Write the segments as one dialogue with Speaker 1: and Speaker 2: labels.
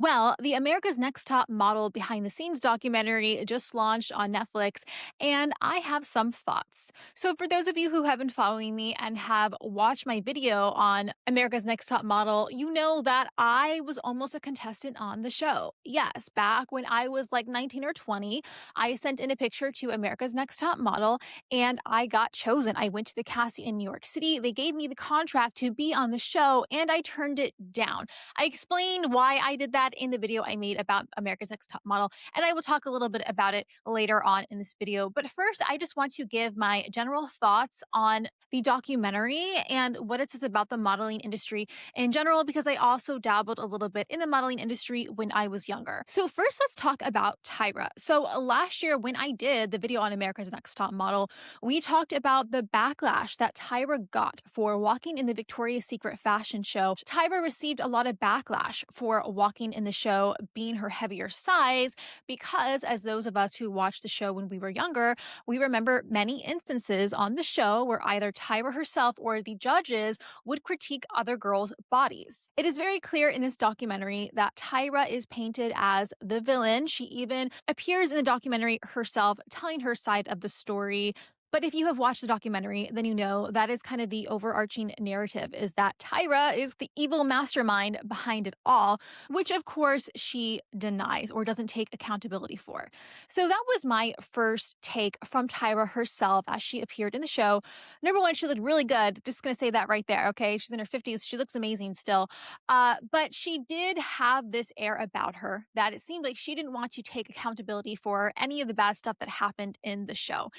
Speaker 1: Well, the America's Next Top Model behind the scenes documentary just launched on Netflix, and I have some thoughts. So, for those of you who have been following me and have watched my video on America's Next Top Model, you know that I was almost a contestant on the show. Yes, back when I was like 19 or 20, I sent in a picture to America's Next Top Model and I got chosen. I went to the casting in New York City. They gave me the contract to be on the show, and I turned it down. I explained why I did that in the video I made about America's Next Top Model, and I will talk a little bit about it later on in this video. But first, I just want to give my general thoughts on the documentary and what it says about the modeling industry in general, because I also dabbled a little bit in the modeling industry when I was younger. So, first, let's talk about Tyra. So, last year, when I did the video on America's Next Top Model, we talked about the backlash that Tyra got for walking in the Victoria's Secret fashion show. Tyra received a lot of backlash for walking in the show, being her heavier size, because as those of us who watched the show when we were younger, we remember many instances on the show where either Tyra herself or the judges would critique other girls' bodies. It is very clear in this documentary that Tyra is painted as the villain. She even appears in the documentary herself telling her side of the story. But if you have watched the documentary, then you know that is kind of the overarching narrative, is that Tyra is the evil mastermind behind it all, which of course she denies or doesn't take accountability for. So that was my first take from Tyra herself as she appeared in the show. Number one, she looked really good. Just going to say that right there, okay? She's in her 50s. She looks amazing still. But she did have this air about her that it seemed like she didn't want to take accountability for any of the bad stuff that happened in the show.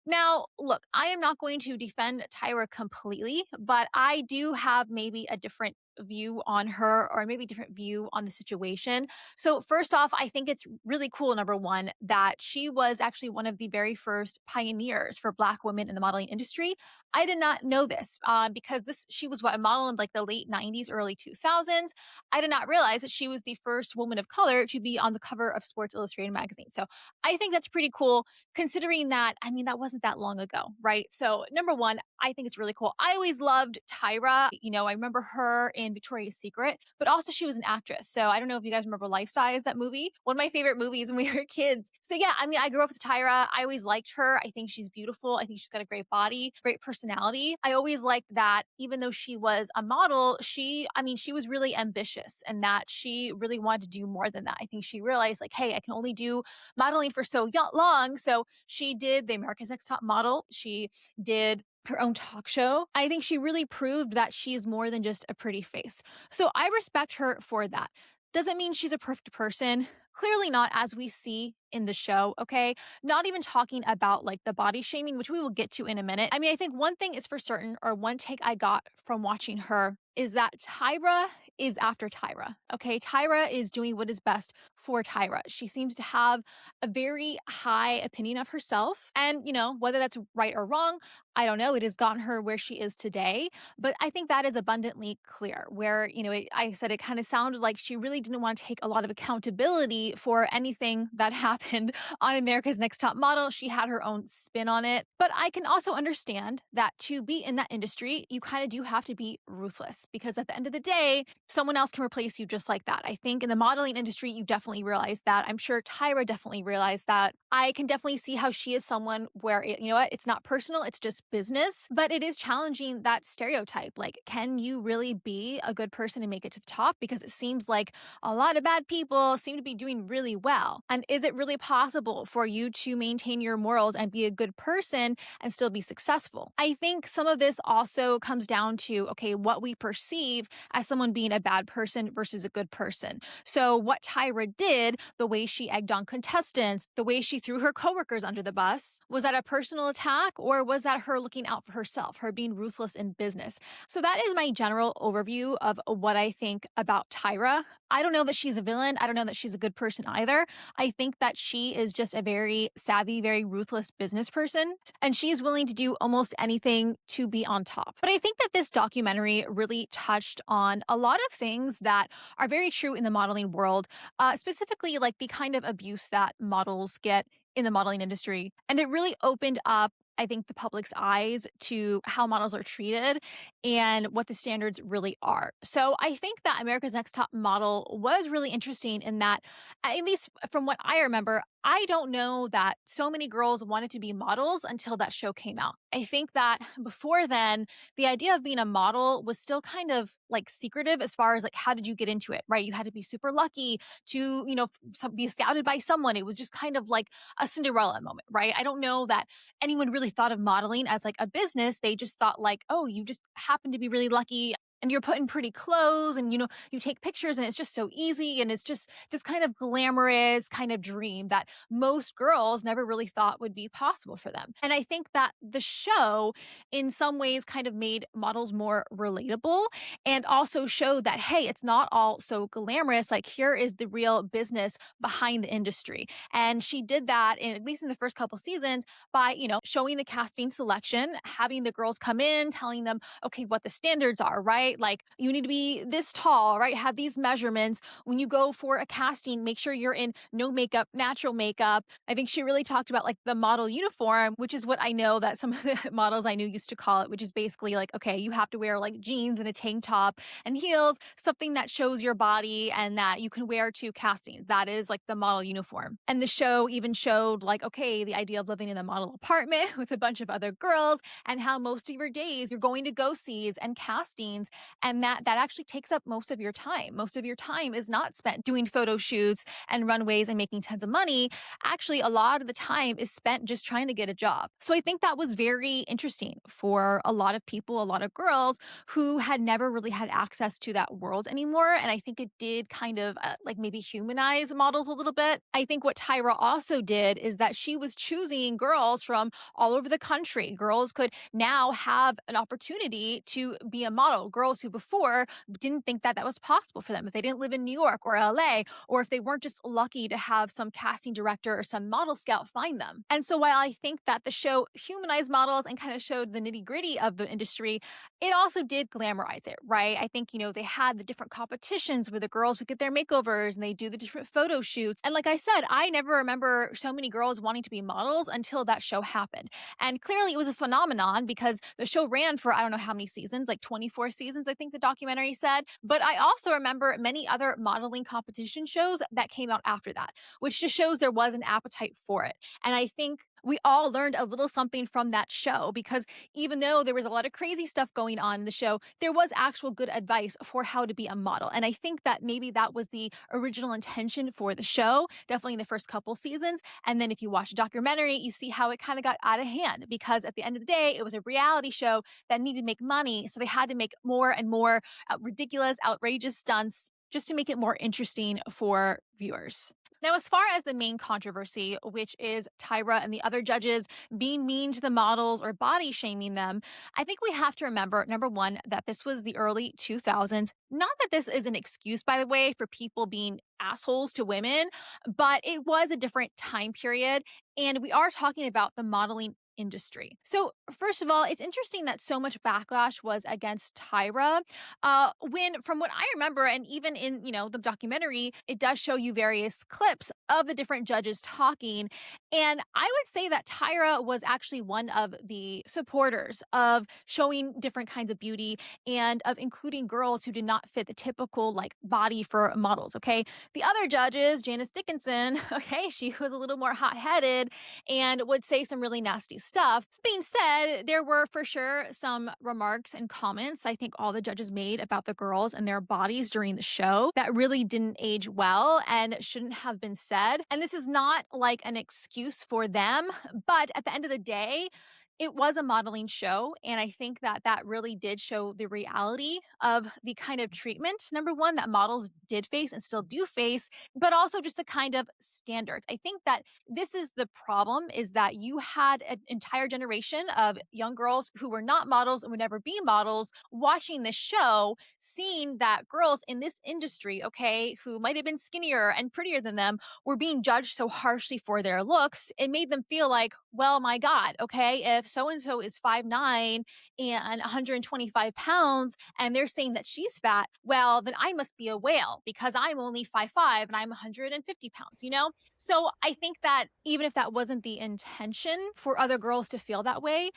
Speaker 1: Now, look, I am not going to defend Tyra completely, but I do have maybe a different view on her or maybe different view on the situation. So first off, I think it's really cool, number one, that she was actually one of the very first pioneers for Black women in the modeling industry. I did not know this because she was a model in like the late 90s, early 2000s. I did not realize that she was the first woman of color to be on the cover of Sports Illustrated magazine. So I think that's pretty cool considering that, I mean, that wasn't that long ago, right? So, number one, I think it's really cool. I always loved Tyra. You know, I remember her in Victoria's Secret, but also she was an actress. So, I don't know if you guys remember Life Size, that movie, one of my favorite movies when we were kids. So, yeah, I mean, I grew up with Tyra. I always liked her. I think she's beautiful. I think she's got a great body, great personality. I always liked that even though she was a model, she was really ambitious and that she really wanted to do more than that. I think she realized, like, hey, I can only do modeling for so long. So she did the America's Next Top Model. She did her own talk show. I think she really proved that she's more than just a pretty face. So I respect her for that. Doesn't mean she's a perfect person. Clearly not, as we see in the show, okay? Not even talking about like the body shaming, which we will get to in a minute. I mean, I think one thing is for certain, or one take I got from watching her, is that Tyra is after Tyra, okay? Tyra is doing what is best for Tyra. She seems to have a very high opinion of herself. And, you know, whether that's right or wrong, I don't know. It has gotten her where she is today. But I think that is abundantly clear where, you know, I said it kind of sounded like she really didn't want to take a lot of accountability for anything that happened on America's Next Top Model. She had her own spin on it. But I can also understand that to be in that industry, you kind of do have to be ruthless because at the end of the day, someone else can replace you just like that. I think in the modeling industry, you definitely realize that. I'm sure Tyra definitely realized that. I can definitely see how she is someone where, you know what, it's not personal, it's just business, but it is challenging that stereotype. Like, can you really be a good person and make it to the top? Because it seems like a lot of bad people seem to be doing really well. And is it really possible for you to maintain your morals and be a good person and still be successful? I think some of this also comes down to, okay, what we perceive as someone being a bad person versus a good person. So what Tyra did, the way she egged on contestants, the way she threw her coworkers under the bus, was that a personal attack or was that her looking out for herself, her being ruthless in business? So that is my general overview of what I think about Tyra. I don't know that she's a villain. I don't know that she's a good person either. I think that she is just a very savvy, very ruthless business person, and she's willing to do almost anything to be on top. But I think that this documentary really touched on a lot of things that are very true in the modeling world, specifically like the kind of abuse that models get in the modeling industry. And it really opened up I think, the public's eyes to how models are treated and what the standards really are. So I think that America's Next Top Model was really interesting in that, at least from what I remember, I don't know that so many girls wanted to be models until that show came out. I think that before then, the idea of being a model was still kind of like secretive as far as like how did you get into it, right? You had to be super lucky to, be scouted by someone. It was just kind of like a Cinderella moment, right? I don't know that anyone really thought of modeling as like a business. They just thought like, oh, you just happen to be really lucky and you're put in pretty clothes and you take pictures and it's just so easy and it's just this kind of glamorous kind of dream that most girls never really thought would be possible for them. And I think that the show in some ways kind of made models more relatable and also showed that, hey, it's not all so glamorous. Like, here is the real business behind the industry. And she did that in, at least in the first couple seasons, by, showing the casting selection, having the girls come in, telling them, okay, what the standards are, right? Like, you need to be this tall, right? Have these measurements. When you go for a casting, make sure you're in no makeup, natural makeup. I think she really talked about like the model uniform, which is what I know that some of the models I knew used to call it, which is basically like, okay, you have to wear like jeans and a tank top and heels, something that shows your body and that you can wear to castings. That is like the model uniform. And the show even showed like, okay, the idea of living in a model apartment with a bunch of other girls and how most of your days you're going to go-sees and castings, and that actually takes up most of your time. Most of your time is not spent doing photo shoots and runways and making tons of money. Actually, a lot of the time is spent just trying to get a job. So I think that was very interesting for a lot of people, a lot of girls who had never really had access to that world anymore. And I think it did kind of like maybe humanize models a little bit. I think what Tyra also did is that she was choosing girls from all over the country. Girls could now have an opportunity to be a model. Girls who before didn't think that that was possible for them if they didn't live in New York or LA, or if they weren't just lucky to have some casting director or some model scout find them. And so while I think that the show humanized models and kind of showed the nitty gritty of the industry, it also did glamorize it, right? I think, they had the different competitions where the girls would get their makeovers and they do the different photo shoots. And like I said, I never remember so many girls wanting to be models until that show happened. And clearly it was a phenomenon because the show ran for I don't know how many seasons, like 24 seasons, I think the documentary said. But I also remember many other modeling competition shows that came out after that, which just shows there was an appetite for it. And I think we all learned a little something from that show because even though there was a lot of crazy stuff going on in the show, there was actual good advice for how to be a model. And I think that maybe that was the original intention for the show, definitely in the first couple seasons. And then if you watch the documentary, you see how it kind of got out of hand because at the end of the day, it was a reality show that needed to make money. So they had to make more and more ridiculous, outrageous stunts just to make it more interesting for viewers. Now, as far as the main controversy, which is Tyra and the other judges being mean to the models or body shaming them, I think we have to remember, number one, that this was the early 2000s. Not that this is an excuse, by the way, for people being assholes to women, but it was a different time period. And we are talking about the modeling industry. So first of all, it's interesting that so much backlash was against Tyra. When from what I remember, and even in, the documentary, it does show you various clips of the different judges talking. And I would say that Tyra was actually one of the supporters of showing different kinds of beauty and of including girls who did not fit the typical like body for models. Okay. The other judges, Janice Dickinson, okay, she was a little more hot-headed and would say some really nasty stuff. This being said, there were for sure some remarks and comments I think all the judges made about the girls and their bodies during the show that really didn't age well and shouldn't have been said. And this is not like an excuse for them, but at the end of the day, it was a modeling show. And I think that that really did show the reality of the kind of treatment, number one, that models did face and still do face, but also just the kind of standards. I think that this is the problem is that you had an entire generation of young girls who were not models and would never be models watching this show, seeing that girls in this industry, okay, who might have been skinnier and prettier than them were being judged so harshly for their looks. It made them feel like, well, my God, okay, if if so and so is 5'9" and 125 pounds and they're saying that she's fat, well, then I must be a whale because I'm only 5'5" and I'm 150 pounds, you know? So I think that even if that wasn't the intention for other girls to feel that way,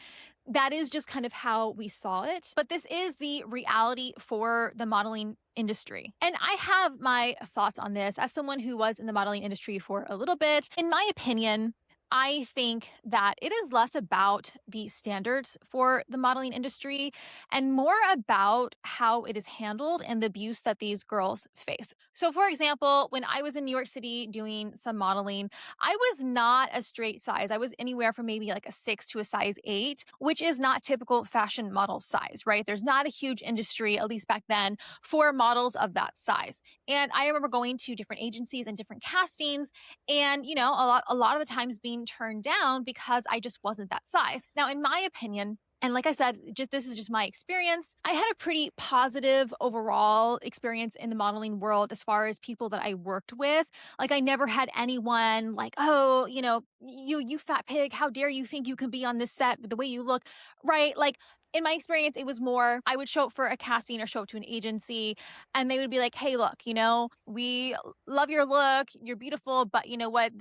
Speaker 1: that is just kind of how we saw it. But this is the reality for the modeling industry. And I have my thoughts on this as someone who was in the modeling industry for a little bit. In my opinion, I think that it is less about the standards for the modeling industry and more about how it is handled and the abuse that these girls face. So, for example, when I was in New York City doing some modeling, I was not a straight size. I was anywhere from maybe like a 6 to a size 8, which is not typical fashion model size, right? There's not a huge industry, at least back then, for models of that size. And I remember going to different agencies and different castings and, you know, a lot of the times being turned down because I just wasn't that size. Now, in my opinion, and like I said, this is just my experience. I had a pretty positive overall experience in the modeling world as far as people that I worked with. Like I never had anyone like, oh, you know, you fat pig, how dare you think you can be on this set with the way you look, right? Like in my experience, it was more I would show up for a casting or show up to an agency and they would be like, hey, look, you know, we love your look, you're beautiful, but you know what?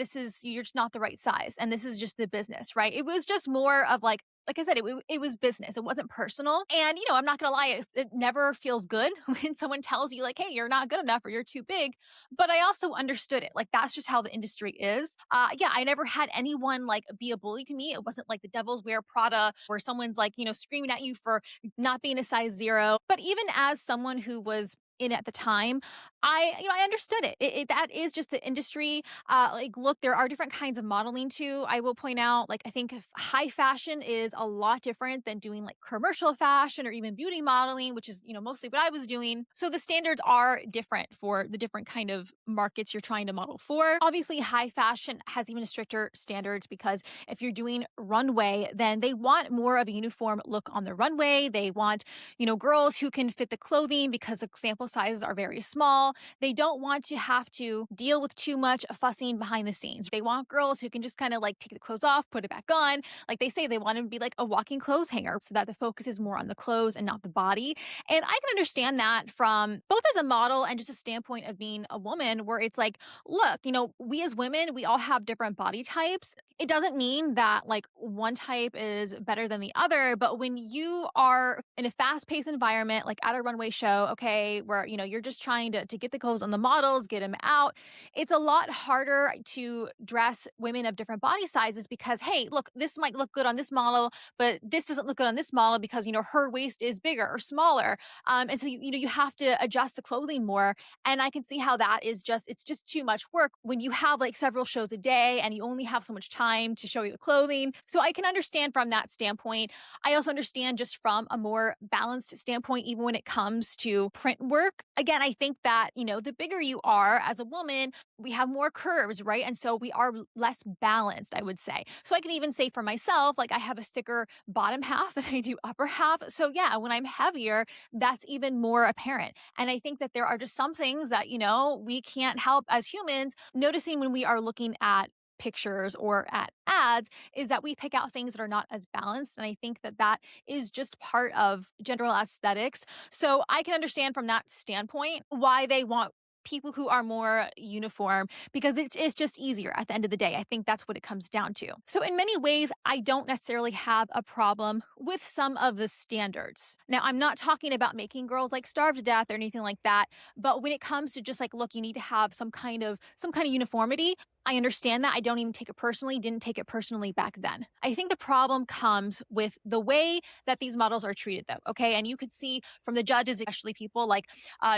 Speaker 1: You're just not the right size. And this is just the business, right? It was just more of like I said, it was business. It wasn't personal. And, you know, I'm not going to lie, it never feels good when someone tells you, like, hey, you're not good enough or you're too big. But I also understood it. Like, that's just how the industry is. Yeah, I never had anyone like be a bully to me. It wasn't like the Devil's Wear Prada where someone's like, you know, screaming at you for not being a size 0. But even as someone who was in at the time, I understood it. That is just the industry. Like, look, there are different kinds of modeling too. I will point out, like, I think high fashion is a lot different than doing like commercial fashion or even beauty modeling, which is, you know, mostly what I was doing. So the standards are different for the different kind of markets you're trying to model for. Obviously, high fashion has even stricter standards because if you're doing runway, then they want more of a uniform look on the runway. They want, you know, girls who can fit the clothing because the sample sizes are very small. They don't want to have to deal with too much fussing behind the scenes. They want girls who can just kind of like take the clothes off, put it back on. Like they say, they want to be like a walking clothes hanger so that the focus is more on the clothes and not the body. And I can understand that from both as a model and just a standpoint of being a woman, where it's like, look, you know, we as women, we all have different body types. It doesn't mean that like one type is better than the other, but when you are in a fast-paced environment, like at a runway show, okay, where, you know, you're just trying to get the clothes on the models, get them out, it's a lot harder to dress women of different body sizes because, hey, look, this might look good on this model, but this doesn't look good on this model because, you know, her waist is bigger or smaller. And so, you know, you have to adjust the clothing more. And I can see how that is it's just too much work when you have like several shows a day and you only have so much time to show you the clothing. So I can understand from that standpoint. I also understand just from a more balanced standpoint, even when it comes to print work. Again, I think that, you know, the bigger you are as a woman, we have more curves, right? And so we are less balanced, I would say. So I can even say for myself, like I have a thicker bottom half than I do upper half. So yeah, when I'm heavier, that's even more apparent. And I think that there are just some things that, you know, we can't help as humans noticing when we are looking at pictures or at ads is that we pick out things that are not as balanced. And I think that that is just part of general aesthetics. So I can understand from that standpoint why they want people who are more uniform because it's just easier at the end of the day. I think that's what it comes down to. So in many ways, I don't necessarily have a problem with some of the standards. Now, I'm not talking about making girls like starve to death or anything like that, but when it comes to just like, look, you need to have some kind of uniformity. I understand that. I don't even take it personally, didn't take it personally back then. I think the problem comes with the way that these models are treated, though. Okay. And you could see from the judges, especially people like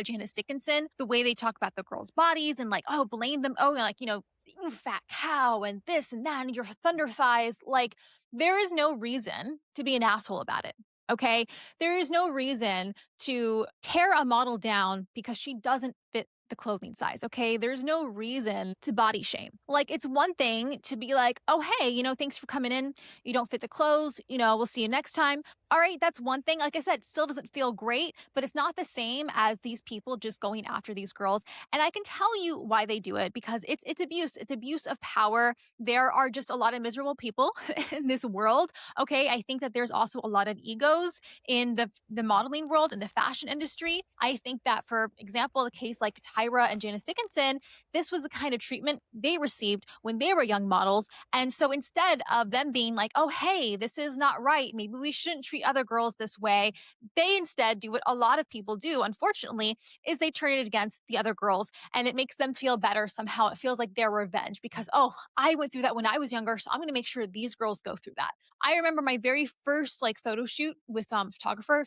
Speaker 1: Janice Dickinson, the way they talk about the girls' bodies and like, oh, blame them. Oh, like, you know, you fat cow and this and that and your thunder thighs. Like, there is no reason to be an asshole about it. Okay. There is no reason to tear a model down because she doesn't fit the clothing size, okay? There's no reason to body shame. Like, it's one thing to be like, oh, hey, thanks for coming in. You don't fit the clothes. We'll see you next time. All right, that's one thing. Like I said, it still doesn't feel great, but it's not the same as these people just going after these girls. And I can tell you why they do it because it's abuse. It's abuse of power. There are just a lot of miserable people in this world. Okay, I think that there's also a lot of egos in the modeling world and the fashion industry. I think that, for example, the case like Tyra and Janice Dickinson, this was the kind of treatment they received when they were young models. And so instead of them being like, oh, hey, this is not right, maybe we shouldn't treat other girls this way, they instead do what a lot of people do, unfortunately, is they turn it against the other girls, and it makes them feel better somehow. It feels like their revenge because, oh, I went through that when I was younger, so I'm going to make sure these girls go through that. I remember my very first like photo shoot with photographer,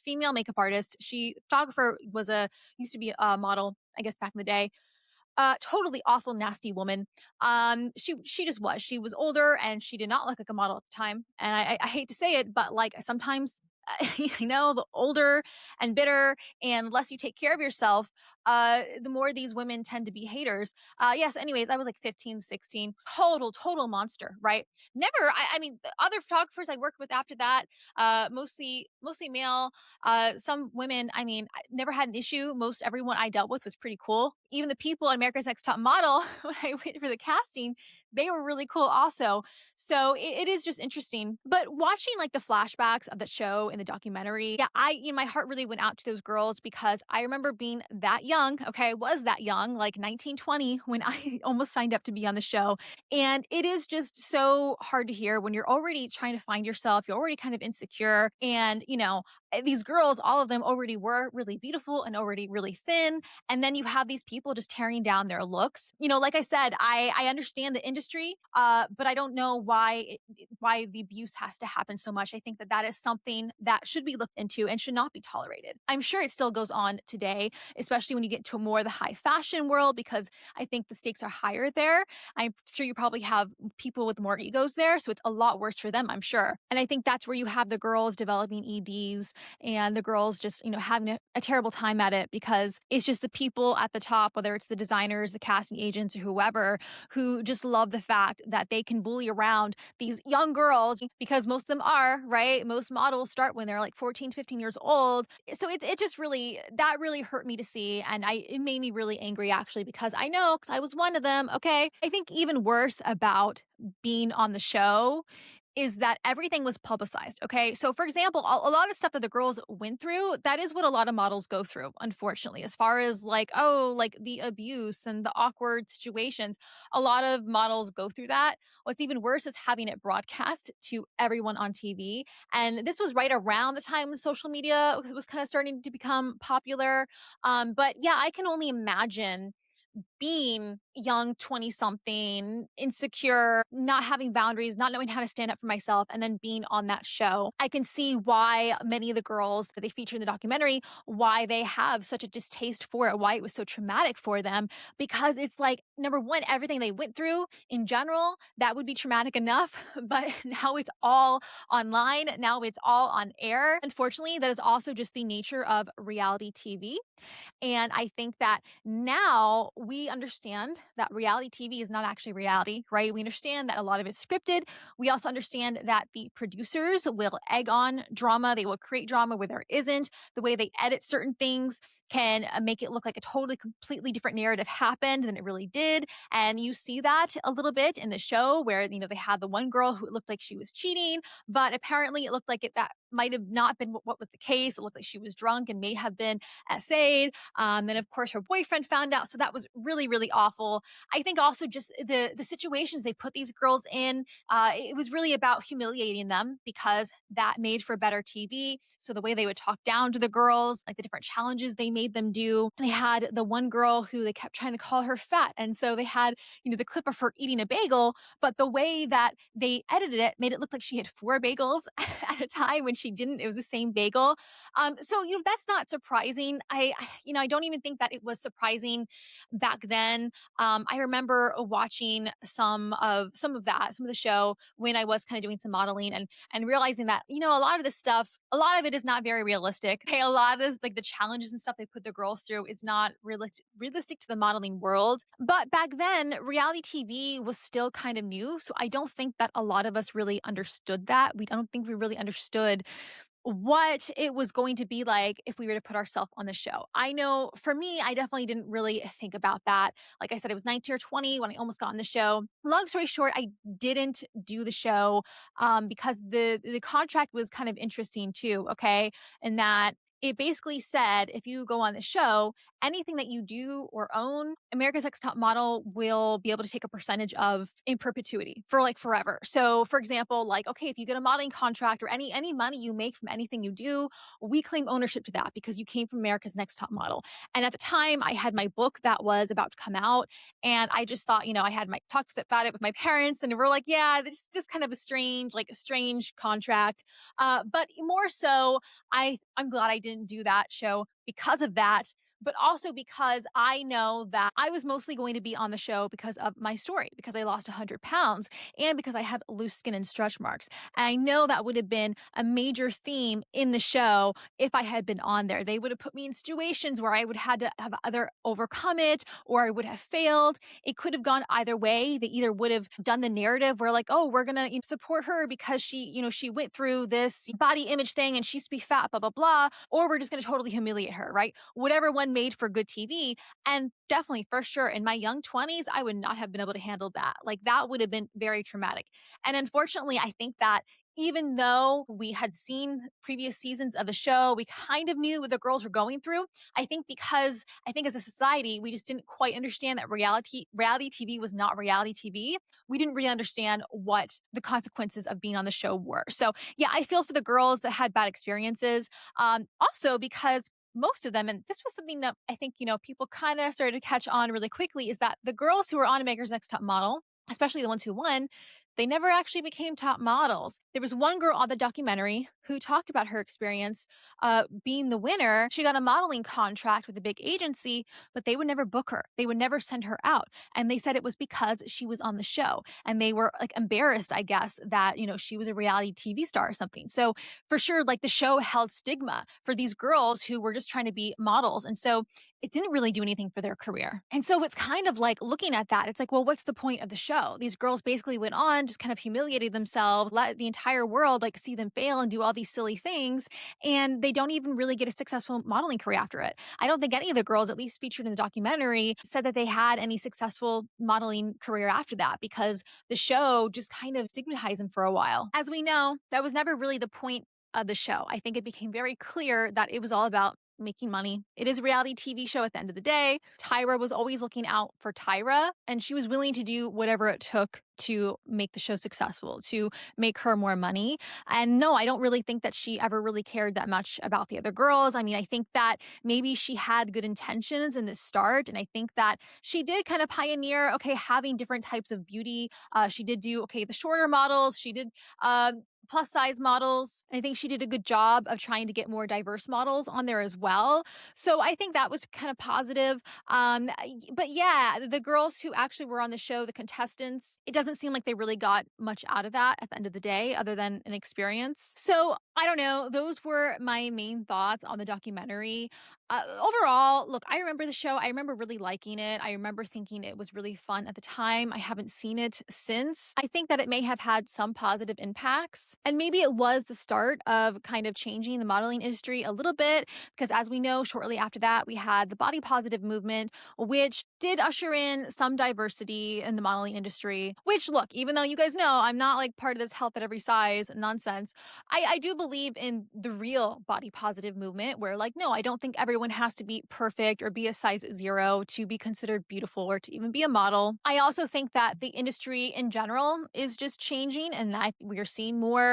Speaker 1: female makeup artist. Photographer was used to be a model, I guess, back in the day. Totally awful, nasty woman. She just was. She was older and she did not look like a model at the time. And I hate to say it, but like sometimes, the older and bitter and less you take care of yourself, the more these women tend to be haters. Yes. Anyways, I was like 15, 16, total monster, right? Never. I mean, the other photographers I worked with after that, mostly male. Some women. I mean, I never had an issue. Most everyone I dealt with was pretty cool. Even the people on America's Next Top Model, when I went for the casting, they were really cool also. So it is just interesting. But watching like the flashbacks of the show in the documentary, yeah, my heart really went out to those girls because I remember being that young. Okay, I was that young, like 19, 20, when I almost signed up to be on the show. And it is just so hard to hear when you're already trying to find yourself, you're already kind of insecure. And, these girls, all of them already were really beautiful and already really thin. And then you have these people just tearing down their looks. Like I said, I understand the industry, but I don't know why the abuse has to happen so much. I think that is something that should be looked into and should not be tolerated. I'm sure it still goes on today, especially when you get to more the high fashion world, because I think the stakes are higher there. I'm sure you probably have people with more egos there, so it's a lot worse for them, I'm sure. And I think that's where you have the girls developing EDs and the girls just, having a terrible time at it because it's just the people at the top, whether it's the designers, the casting agents, or whoever, who just love the fact that they can bully around these young girls because most of them are, right? Most models start when they're like 14, 15 years old. So it just that really hurt me to see. And it made me really angry actually, because I was one of them. Okay. I think even worse about being on the show is that everything was publicized. Okay. So, for example, a lot of stuff that the girls went through, that is what a lot of models go through, unfortunately, as far as like, like the abuse and the awkward situations. A lot of models go through that. What's even worse is having it broadcast to everyone on TV. And this was right around the time when social media was kind of starting to become popular. But yeah, I can only imagine being young 20 something, insecure, not having boundaries, not knowing how to stand up for myself, and then being on that show. I can see why many of the girls that they feature in the documentary, why they have such a distaste for it, why it was so traumatic for them, because it's like, number one, everything they went through in general, that would be traumatic enough, but now it's all online, now it's all on air. Unfortunately, that is also just the nature of reality TV. And I think that now we understand that reality TV is not actually reality, right? We understand that a lot of it's scripted. We also understand that the producers will egg on drama. They will create drama where there isn't. The way they edit certain things can make it look like a totally, completely different narrative happened than it really did. And you see that a little bit in the show where, they had the one girl who looked like she was cheating, but apparently it looked like that might have not been what was the case. It looked like she was drunk and may have been SA'd. And of course, her boyfriend found out. So that was really, really awful. I think also just the situations they put these girls in, it was really about humiliating them because that made for better TV. So the way they would talk down to the girls, like the different challenges they made them do. They had the one girl who they kept trying to call her fat. And so they had, the clip of her eating a bagel, but the way that they edited it made it look like she had 4 bagels at a time when she didn't. It was the same bagel. So, that's not surprising. I don't even think that it was surprising back then, I remember watching some of the show when I was kind of doing some modeling and realizing that, a lot of this stuff, a lot of it is not very realistic. Okay, a lot of this, like the challenges and stuff they put the girls through is not realistic to the modeling world. But back then, reality TV was still kind of new. So I don't think that a lot of us really understood that. I don't think we really understood what it was going to be like if we were to put ourselves on the show. I know for me, I definitely didn't really think about that. Like I said, I was 19 or 20 when I almost got on the show. Long story short, I didn't do the show because the contract was kind of interesting too. Okay, and that it basically said if you go on the show, anything that you do or own, America's Next Top Model will be able to take a percentage of in perpetuity for like forever. So, for example, like okay, if you get a modeling contract or any money you make from anything you do, we claim ownership to that because you came from America's Next Top Model. And at the time, I had my book that was about to come out, and I just thought, I had my talked about it with my parents, and we're like, yeah, this is just kind of a strange contract. But more so, I'm glad I didn't do that show because of that, but also because I know that I was mostly going to be on the show because of my story, because I lost 100 pounds and because I had loose skin and stretch marks. And I know that would have been a major theme in the show if I had been on there. They would have put me in situations where I would had to have either overcome it or I would have failed. It could have gone either way. They either would have done the narrative where like, oh, we're going to support her because she went through this body image thing and she used to be fat, blah, blah, blah, or we're just going to totally humiliate her, right? Whatever one made for good TV. And definitely, for sure, in my young 20s, I would not have been able to handle that. Like that would have been very traumatic. And unfortunately, I think that even though we had seen previous seasons of the show, we kind of knew what the girls were going through. I think as a society, we just didn't quite understand that reality TV was not reality TV. We didn't really understand what the consequences of being on the show were. So yeah, I feel for the girls that had bad experiences. Also because most of them, and this was something that I think, people kind of started to catch on really quickly, is that the girls who were on America's Next Top Model, especially the ones who won, they never actually became top models. There was one girl on the documentary who talked about her experience being the winner. She got a modeling contract with a big agency, but they would never book her. They would never send her out. And they said it was because she was on the show. And they were like embarrassed, I guess, that, she was a reality TV star or something. So for sure, like the show held stigma for these girls who were just trying to be models. And so it didn't really do anything for their career. And so it's kind of like looking at that, it's like, well, what's the point of the show? These girls basically went on, just kind of humiliated themselves, let the entire world like see them fail and do all these silly things. And they don't even really get a successful modeling career after it. I don't think any of the girls, at least featured in the documentary, said that they had any successful modeling career after that because the show just kind of stigmatized them for a while. As we know, that was never really the point of the show. I think it became very clear that it was all about making money. It is a reality TV show at the end of the day. Tyra was always looking out for Tyra, and she was willing to do whatever it took to make the show successful, to make her more money. And no, I don't really think that she ever really cared that much about the other girls. I mean, I think that maybe she had good intentions in the start. And I think that she did kind of pioneer, okay, having different types of beauty. She did do, okay, the shorter models. She did, plus size models. I think she did a good job of trying to get more diverse models on there as well. So I think that was kind of positive. But yeah, the girls who actually were on the show, the contestants, it doesn't seem like they really got much out of that at the end of the day, other than an experience. So I don't know. Those were my main thoughts on the documentary. Overall, look, I remember the show. I remember really liking it. I remember thinking it was really fun at the time. I haven't seen it since. I think that it may have had some positive impacts. And maybe it was the start of kind of changing the modeling industry a little bit, because as we know, shortly after that, we had the body positive movement, which did usher in some diversity in the modeling industry. Which, look, even though you guys know I'm not like part of this health at every size nonsense, I do believe in the real body positive movement where, like, no, I don't think everyone has to be perfect or be a size 0 to be considered beautiful or to even be a model. I also think that the industry in general is just changing, and that we're seeing more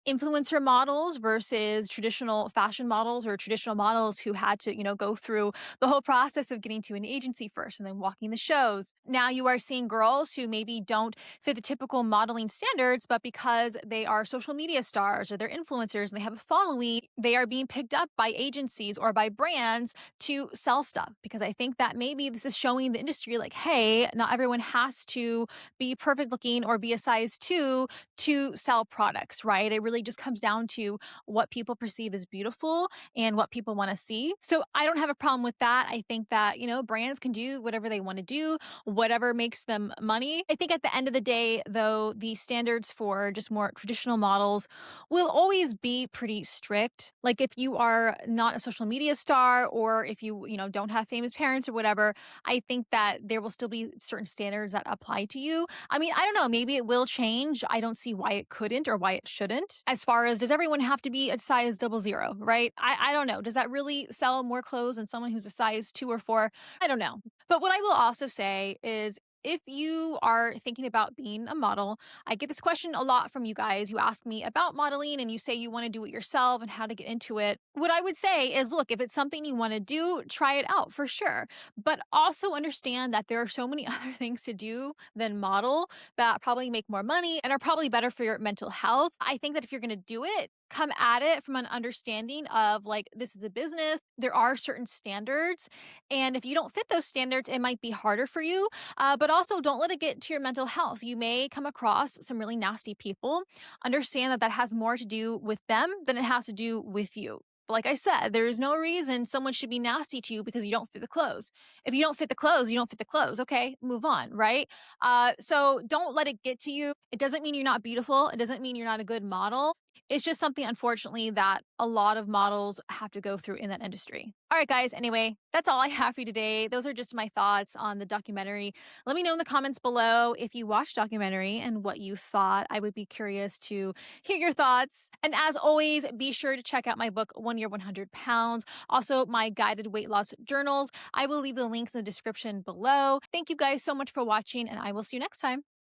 Speaker 1: influencer models versus traditional fashion models or traditional models who had to, go through the whole process of getting to an agency first and then walking the shows. Now you are seeing girls who maybe don't fit the typical modeling standards, but because they are social media stars or they're influencers and they have a following, they are being picked up by agencies or by brands brands to sell stuff, because I think that maybe this is showing the industry like, hey, not everyone has to be perfect looking or be a size 2 to sell products, right? It really just comes down to what people perceive as beautiful and what people want to see. So I don't have a problem with that. I think that, brands can do whatever they want to do, whatever makes them money. I think at the end of the day, though, the standards for just more traditional models will always be pretty strict. Like if you are not a social media star, or if you don't have famous parents or whatever, I think that there will still be certain standards that apply to you. I mean, I don't know, maybe it will change. I don't see why it couldn't or why it shouldn't. As far as, does everyone have to be a size 00, right? I don't know. Does that really sell more clothes than someone who's a size 2 or 4? I don't know. But what I will also say is, if you are thinking about being a model, I get this question a lot from you guys. You ask me about modeling and you say you want to do it yourself and how to get into it. What I would say is, look, if it's something you want to do, try it out for sure. But also understand that there are so many other things to do than model that probably make more money and are probably better for your mental health. I think that if you're going to do it, come at it from an understanding of like, this is a business. There are certain standards. And if you don't fit those standards, it might be harder for you. But also, don't let it get to your mental health. You may come across some really nasty people. Understand that that has more to do with them than it has to do with you. Like I said, there is no reason someone should be nasty to you because you don't fit the clothes. If you don't fit the clothes, you don't fit the clothes. Okay, move on, right? So don't let it get to you. It doesn't mean you're not beautiful. It doesn't mean you're not a good model. It's just something, unfortunately, that a lot of models have to go through in that industry. All right, guys. Anyway, that's all I have for you today. Those are just my thoughts on the documentary. Let me know in the comments below if you watched documentary and what you thought. I would be curious to hear your thoughts. And as always, be sure to check out my book, 1 Year, 100 Pounds. Also, my guided weight loss journals. I will leave the links in the description below. Thank you guys so much for watching, and I will see you next time.